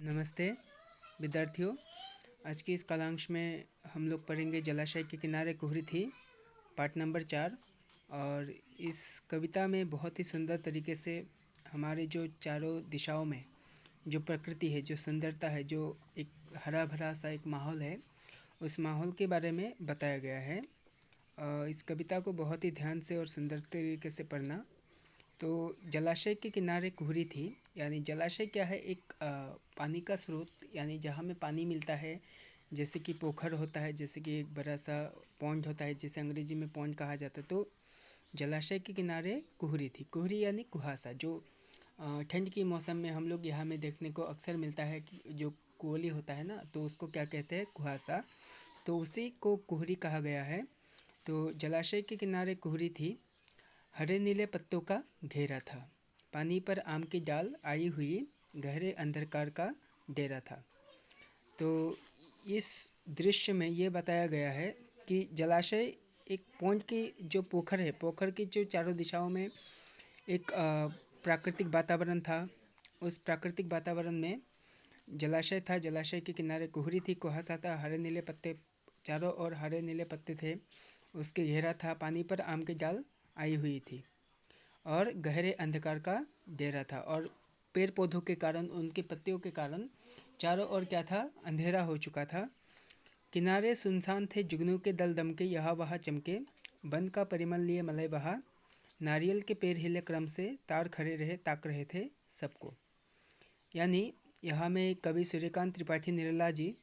नमस्ते विद्यार्थियों। आज के इस कालांश में हम लोग पढ़ेंगे जलाशय के किनारे कुहरी थी, पाठ नंबर 4। और इस कविता में बहुत ही सुंदर तरीके से हमारे जो चारों दिशाओं में जो प्रकृति है, जो सुंदरता है, जो एक हरा भरा सा एक माहौल है, उस माहौल के बारे में बताया गया है। इस कविता को बहुत ही ध्यान से और सुंदर तरीके से पढ़ना। तो जलाशय के किनारे कुहरी थी, यानी जलाशय क्या है? एक पानी का स्रोत, यानी जहाँ में पानी मिलता है, जैसे कि पोखर होता है, जैसे कि एक बड़ा सा पॉन्ड होता है, जिसे अंग्रेजी में पॉन्ड कहा जाता है। तो जलाशय के किनारे कुहरी थी। कुहरी यानी कुहासा, जो ठंड के मौसम में हम लोग यहाँ में देखने को अक्सर मिलता है कि जो कोहली होता है ना, तो उसको क्या कहते हैं? कुहासा। तो उसी को कुहरी कहा गया है। तो जलाशय के किनारे कुहरी थी, हरे नीले पत्तों का घेरा था, पानी पर आम की डाल आई हुई, गहरे अंधकार का डेरा था। तो इस दृश्य में ये बताया गया है कि जलाशय एक पॉन्ड की जो पोखर है, पोखर की जो चारों दिशाओं में एक प्राकृतिक वातावरण था। उस प्राकृतिक वातावरण में जलाशय था। जलाशय के किनारे कुहरी थी, कुहासा था, हरे नीले पत्ते, चारों ओर हरे नीले पत्ते थे, उसके घेरा था, पानी पर आम की डाल आई हुई थी और गहरे अंधकार का डेरा था। और पेड़ पौधों के कारण, उनके पत्तियों के कारण चारों ओर क्या था? अंधेरा हो चुका था। किनारे सुनसान थे, जुगनू के दल दमके, यहाँ वहाँ चमके, बन का परिमल लिए मलय बहा, नारियल के पेड़ हिले क्रम से, तार खड़े रहे ताक रहे थे सबको। यानी यहाँ में कवि सूर्यकांत त्रिपाठी निराला जी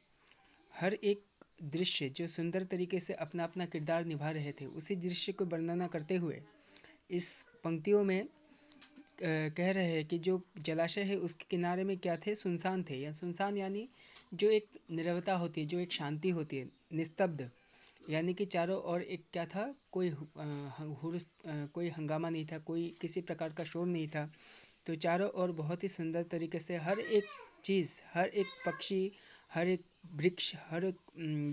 हर एक दृश्य जो सुंदर तरीके से अपना अपना किरदार निभा रहे थे, उसी दृश्य को वर्णना करते हुए इस पंक्तियों में कह रहे हैं कि जो जलाशय है उसके किनारे में क्या थे? सुनसान थे। या सुनसान यानी जो एक नीरवता होती है, जो एक शांति होती है, निस्तब्ध, यानी कि चारों ओर एक क्या था? कोई हंगामा नहीं था, कोई किसी प्रकार का शोर नहीं था। तो चारों ओर बहुत ही सुंदर तरीके से हर एक चीज़, हर एक पक्षी, हर एक वृक्ष, हर एक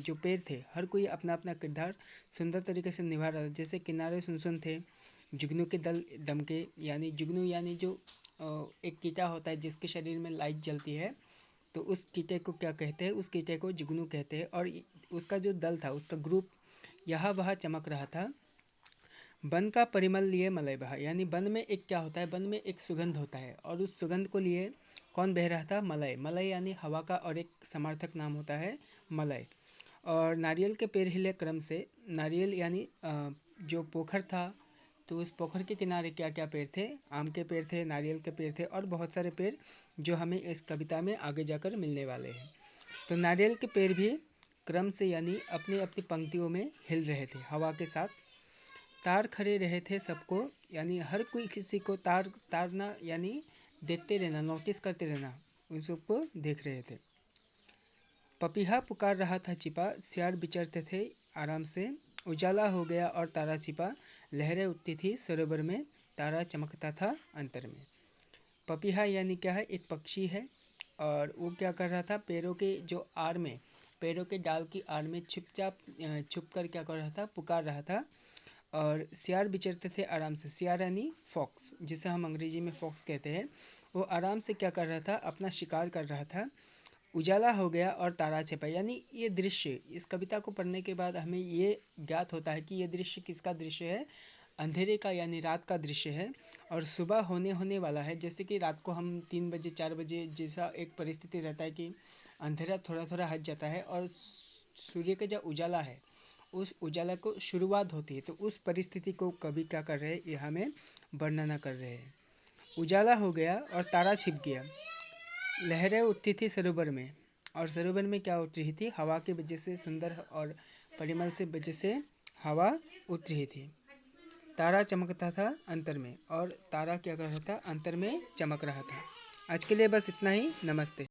जो पेड़ थे, हर कोई अपना अपना किरदार सुंदर तरीके से निभा रहा था। जैसे किनारे सुनसान थे, जुगनू के दल दमके, यानी जुगनू यानी जो एक कीटा होता है जिसके शरीर में लाइट जलती है, तो उस कीटे को क्या कहते हैं? उस कीटे को जुगनू कहते हैं। और उसका जो दल था, उसका ग्रुप यहाँ वहाँ चमक रहा था। वन का परिमल लिए मलय बहा, यानी वन में एक क्या होता है? वन में एक सुगंध होता है, और उस सुगंध को लिए कौन बह रहा था? मलय। मलय यानी हवा का और एक समार्थक नाम होता है मलय। और नारियल के पेड़ हिले क्रम से, नारियल यानी जो पोखर था, तो उस पोखर के किनारे क्या क्या पेड़ थे? आम के पेड़ थे, नारियल के पेड़ थे, और बहुत सारे पेड़ जो हमें इस कविता में आगे जाकर मिलने वाले हैं। तो नारियल के पेड़ भी क्रम से, यानी अपनी अपनी पंक्तियों में हिल रहे थे हवा के साथ। तार खड़े रहे थे सबको, यानी हर कोई किसी को तारना, यानी देखते रहना, नोटिस करते रहना, उन सबको देख रहे थे। पपीहा पुकार रहा था छिपा, सियार विचरते थे आराम से, उजाला हो गया और तारा छिपा, लहरें उठती थी सरोवर में, तारा चमकता था अंतर में। पपीहा यानी क्या है? एक पक्षी है, और वो क्या कर रहा था? पेड़ों के जो आड़ में, पेड़ों के डाल की आड़ में छुप कर क्या कर रहा था? पुकार रहा था। और सियार विचरते थे आराम से, सियार यानी फॉक्स, जिसे हम अंग्रेजी में फॉक्स कहते हैं। वो आराम से क्या कर रहा था? अपना शिकार कर रहा था। उजाला हो गया और तारा छिपा, यानी ये दृश्य, इस कविता को पढ़ने के बाद हमें ये ज्ञात होता है कि ये दृश्य किसका दृश्य है? अंधेरे का, यानी रात का दृश्य है। और सुबह होने वाला है। जैसे कि रात को हम 3 बजे 4 बजे जैसा एक परिस्थिति रहता है कि अंधेरा थोड़ा थोड़ा हट जाता है और सूर्य का जो उजाला है, उस उजाला को शुरुआत होती है। तो उस परिस्थिति को कवि क्या कर रहे हैं? ये हमें वर्णना कर रहे हैं। उजाला हो गया और तारा छिप गया, लहरें उठती थी सरोवर में, और सरोवर में क्या उठ रही थी? हवा की वजह से, सुंदर और परिमल से वजह से हवा उठ रही थी। तारा चमकता था अंतर में, और तारा क्या कर रहा था? अंतर में चमक रहा था। आज के लिए बस इतना ही। नमस्ते।